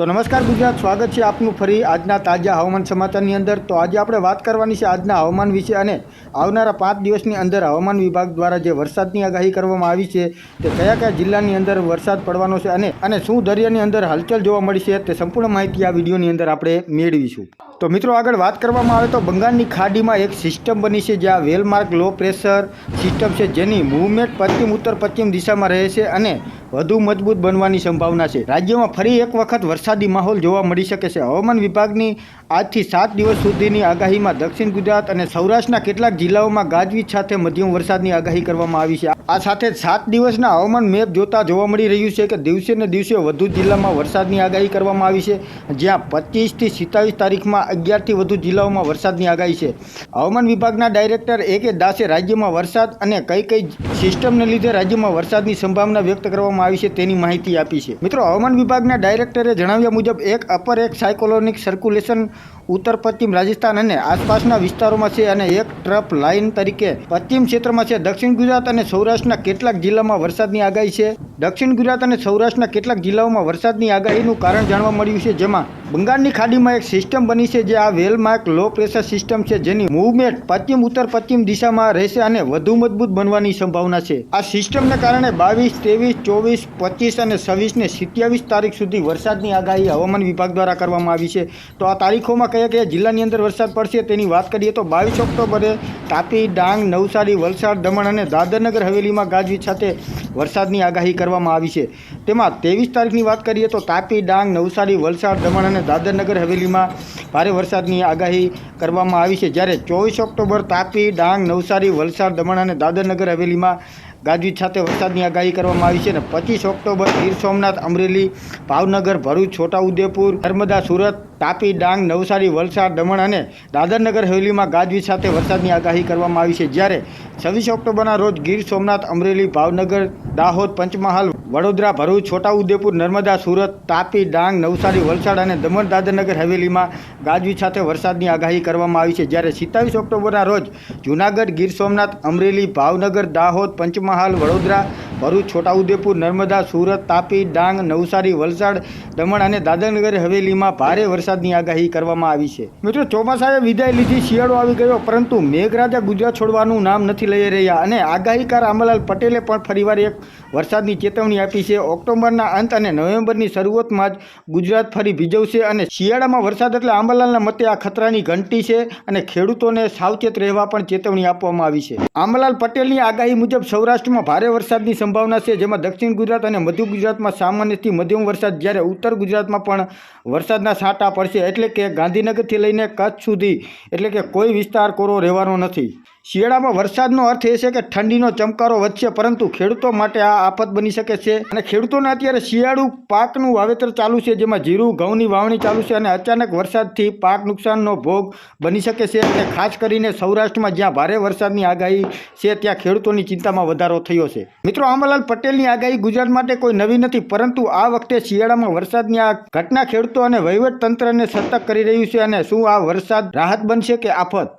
તો નમસ્કાર ગુજરાત, સ્વાગત છે આપનું ફરી આજના તાજા હવામાન સમાચારની અંદર। તો આજે આપણે વાત કરવાની છે આજના હવામાન વિશે અને આવનારા 5 દિવસની અંદર હવામાન વિભાગ દ્વારા જે વરસાદની આગાહી કરવામાં આવી છે તે કયા કયા જિલ્લાની અંદર વરસાદ પડવાનો છે અને શું દરિયાની અંદર હલચલ જોવા મળી છે તે સંપૂર્ણ માહિતી આ વિડીયોની અંદર આપણે મેળવીશું। તો મિત્રો આગળ વાત કરવામાં આવે તો બંગાળની ખાડીમાં એક સિસ્ટમ બની છે જ્યાં વેલમાર્ક લો પ્રેશર સિસ્ટમ છે જેની મૂવમેન્ટ પશ્ચિમ ઉત્તર પશ્ચિમ દિશામાં રહે છે અને વધુ મજબૂત બનવાની સંભાવના છે। રાજ્યમાં ફરી એક વખત વરસાદી માહોલ જોવા મળી શકે છે। હવામાન વિભાગની આજથી 7 દિવસ સુધીની આગાહીમાં દક્ષિણ ગુજરાત અને સૌરાષ્ટ્રના કેટલાક જિલ્લાઓમાં ગાજવીજ સાથે મધ્યમ વરસાદની આગાહી કરવામાં આવી છે। આ સાથે 7 દિવસના હવામાન મેપ જોતા જોવા મળી રહ્યું છે કે દિવસે ને દિવસે વધુ જિલ્લામાં વરસાદની આગાહી કરવામાં આવી છે, જ્યાં 25 થી 27 તારીખમાં 11 થી વધુ જિલ્લાઓમાં વરસાદની આગાહી છે। હવામાન વિભાગના ડાયરેક્ટર A.K. દાસે રાજ્યમાં વરસાદ અને કઈ સિસ્ટમને લીધે રાજ્યમાં વરસાદની સંભાવના વ્યક્ત કરવામાં આવી છે તેની માહિતી આપી છે। મિત્રો, હવામાન વિભાગના ડાયરેક્ટરે જણાવ્યા મુજબ એક અપર એક સાયક્લોનિક સર્ક્યુલેશન ઉત્તર પશ્ચિમ રાજસ્થાન અને આસપાસના વિસ્તારોમાં છે અને એક ટ્રફ લાઇન તરીકે પશ્ચિમ ક્ષેત્રમાં છે। દક્ષિણ ગુજરાત અને સૌરાષ્ટ્રના કેટલાક જિલ્લામાં વરસાદની આગાહી છે। દક્ષિણ ગુજરાત અને સૌરાષ્ટ્રના કેટલાક જિલ્લાઓમાં વરસાદની આગાહીનું કારણ જાણવા મળ્યું છે, જેમાં બંગાળની ખાડીમાં એક સિસ્ટમ બની છે જે આ વેલમાર્ક લો પ્રેશર સિસ્ટમ છે જેની મૂવમેન્ટ પશ્ચિમ ઉત્તર પશ્ચિમ દિશામાં રહેશે અને વધુ મજબૂત બનવાની સંભાવના છે। આ સિસ્ટમને કારણે 22, 23, 24, 25 અને 26 ને 27 તારીખ સુધી વરસાદની આગાહી હવામાન વિભાગ દ્વારા કરવામાં આવી છે। તો આ તારીખોમાં કયા કયા જિલ્લાની અંદર વરસાદ પડશે તેની વાત કરીએ તો 22 ઓક્ટોબરે તાપી, ડાંગ, નવસારી, વલસાડ, દમણ અને દાદરનગર હવેલીમાં ગાજવીજ સાથે વરસાદની આગાહી કરવામાં આવી છે। તેમાં 23 તારીખની વાત કરીએ તો તાપી, ડાંગ, નવસારી, વલસાડ, દમણ અને દાદરનગર હવેલીમાં ભારે વરસાદની આગાહી કરવામાં આવી છે, જ્યારે 24 ઓક્ટોબર તાપી, ડાંગ, નવસારી, વલસાડ, દમણ અને દાદરનગર હવેલીમાં ગાજવીજ સાથે વરસાદની આગાહી કરવામાં આવી છે અને 25 ઓક્ટોબર ગીર સોમનાથ, અમરેલી, ભાવનગર, ભરૂચ, છોટાઉદેપુર, નર્મદા, સુરત, તાપી, ડાંગ, નવસારી, વલસાડ, દમણ અને દાદરનગર હવેલીમાં ગાજવીજ સાથે વરસાદની આગાહી કરવામાં આવી છે, જ્યારે 26 ઓક્ટોબરના રોજ ગીર સોમનાથ, અમરેલી, ભાવનગર, દાહોદ, પંચમહાલ, વડોદરા, ભરૂચ, છોટાઉદેપુર, નર્મદા, સુરત, તાપી, ડાંગ, નવસારી, વલસાડ અને દમણ દાદરનગર હવેલીમાં ગાજવીજ સાથે વરસાદની આગાહી કરવામાં આવી છે, જ્યારે 27 ઓક્ટોબરના રોજ જૂનાગઢ, ગીર સોમનાથ, અમરેલી, ભાવનગર, દાહોદ, પંચમહાલ, વડોદરા, ભરૂચ, છોટાઉદેપુર, નર્મદા, સુરત, તાપી, ડાંગ, નવસારી, વલસાડ, દમણ અને દાદરનગર હવેલીમાં ભારે વરસાદની આગાહી કરવામાં આવી છે। મિત્રો, ચોમાસાએ વિદાય લીધી, શિયાળો આવી ગયો, પરંતુ મેઘરાજા ગુજરાત છોડવાનું નામ નથી લઈ રહ્યા અને આગાહીકાર આંબાલાલ પટેલે પણ ફરીવાર એક વરસાદની ચેતવણી આપી છે। ઓક્ટોબરના અંત અને નવેમ્બરની શરૂઆતમાં જ ગુજરાત ફરી ભીજવશે અને શિયાળામાં વરસાદ એટલે આંબાલાલના મતે આ ખતરાની ઘંટી છે અને ખેડૂતોને સાવચેત રહેવા પણ ચેતવણી આપવામાં આવી છે। આંબાલાલ પટેલની આગાહી મુજબ સૌરાષ્ટ્રમાં ભારે વરસાદની સંભાવના છે, જેમાં દક્ષિણ ગુજરાત અને મધ્ય ગુજરાતમાં સામાન્યથી મધ્યમ વરસાદ, જ્યારે ઉત્તર ગુજરાતમાં પણ વરસાદના છાંટા પડશે, એટલે કે ગાંધીનગરથી લઈને કચ્છ સુધી એટલે કે કોઈ વિસ્તાર કોરો રહેવાનો નથી। શિયાળામાં વરસાદનો અર્થ એ છે કે ઠંડીનો ચમકારો વધશે, પરંતુ ખેડૂતો માટે આ આફત બની શકે છે અને ખેડૂતોને અત્યારે શિયાળુ પાકનું વાવેતર ચાલુ છે, જેમાં જીરું, ઘઉંની વાવણી ચાલુ છે અને અચાનક વરસાદથી પાક નુકસાનનો ભોગ બની શકે છે અને ખાસ કરીને સૌરાષ્ટ્રમાં જ્યાં ભારે વરસાદની આગાહી છે ત્યાં ખેડૂતોની ચિંતામાં વધારો થયો છે। મિત્રો, આંબાલાલ પટેલની આગાહી ગુજરાત માટે કોઈ નવી નથી, પરંતુ આ વખતે શિયાળામાં વરસાદની આ ઘટના ખેડૂતો અને વહીવટ તંત્રને સતર્ક કરી રહ્યું છે અને શું આ વરસાદ રાહત બનશે કે આફત?